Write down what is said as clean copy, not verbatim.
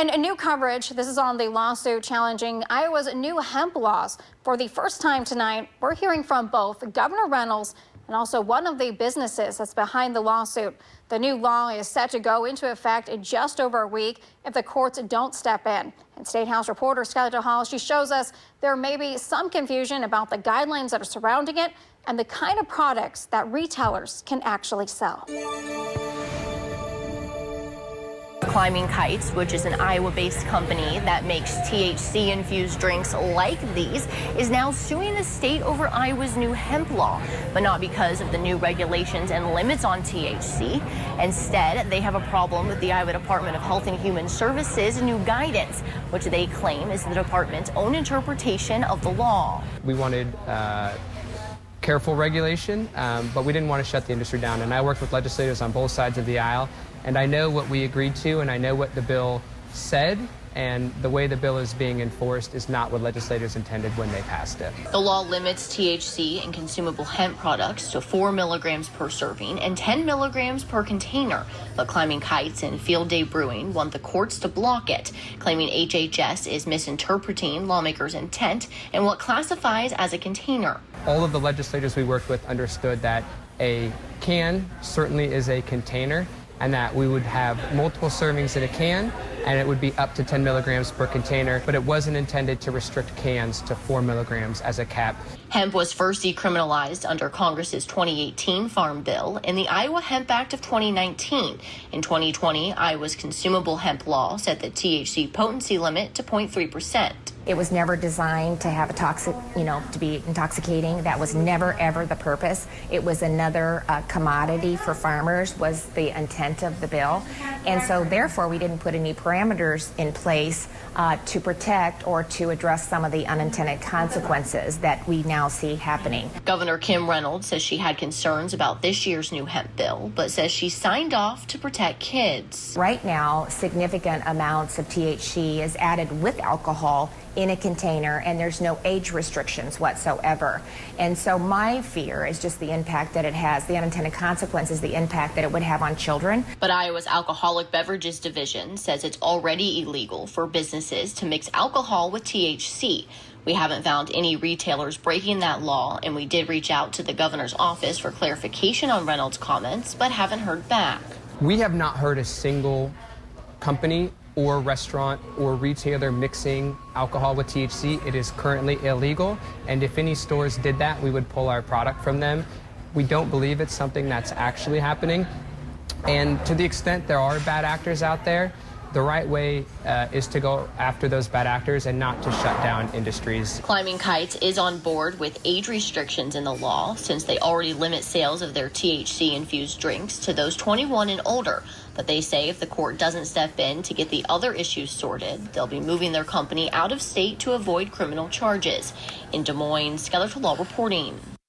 And a new coverage, this is on the lawsuit challenging Iowa's new hemp laws. For the first time tonight, we're hearing from both Governor Reynolds and also one of the businesses that's behind the lawsuit. The new law is set to go into effect in just over a week if the courts don't step in. And State House reporter Skylar Hall, she shows us there may be some confusion about the guidelines that are surrounding it and the kind of products that retailers can actually sell. Climbing Kites, which is an Iowa-based company that makes THC-infused drinks like these, is now suing the state over Iowa's new hemp law, but not because of the new regulations and limits on THC. Instead, they have a problem with the Iowa Department of Health and Human Services' new guidance, which they claim is the department's own interpretation of the law. We wanted careful regulation, but we didn't want to shut the industry down. And I worked with legislators on both sides of the aisle, and I know what we agreed to, and I know what the bill said, and the way the bill is being enforced is not what legislators intended when they passed it. The law limits THC in consumable hemp products to 4 milligrams per serving and 10 milligrams per container. But Climbing Kites and Field Day Brewing want the courts to block it, claiming HHS is misinterpreting lawmakers' intent and what classifies as a container. All of the legislators we worked with understood that a can certainly is a container, and that we would have multiple servings in a can, and it would be up to 10 milligrams per container, but it wasn't intended to restrict cans to 4 milligrams as a cap. Hemp was first decriminalized under Congress's 2018 Farm Bill and the Iowa Hemp Act of 2019. In 2020, Iowa's consumable hemp law set the THC potency limit to 0.3%. It was never designed to have a toxic, to be intoxicating. That was never, ever the purpose. It was another commodity for farmers, was the intent of the bill. And so therefore, we didn't put any parameters in place to protect or to address some of the unintended consequences that we now see happening. Governor Kim Reynolds says she had concerns about this year's new hemp bill, but says she signed off to protect kids. Right now, significant amounts of THC is added with alcohol in a container, and there's no age restrictions whatsoever. And so my fear is just the impact that it has, the unintended consequences, the impact that it would have on children. But Iowa's Alcoholic Beverages Division says it's already illegal for businesses to mix alcohol with THC. We haven't found any retailers breaking that law, and we did reach out to the governor's office for clarification on Reynolds' comments, but haven't heard back. We have not heard a single company or restaurant or retailer mixing alcohol with THC. It is currently illegal, and if any stores did that, we would pull our product from them. We don't believe it's something that's actually happening, and to the extent there are bad actors out there, the right way is to go after those bad actors and not to shut down industries. Climbing Kites is on board with age restrictions in the law since they already limit sales of their THC-infused drinks to those 21 and older. But they say if the court doesn't step in to get the other issues sorted, they'll be moving their company out of state to avoid criminal charges. In Des Moines, Skylar Hall reporting.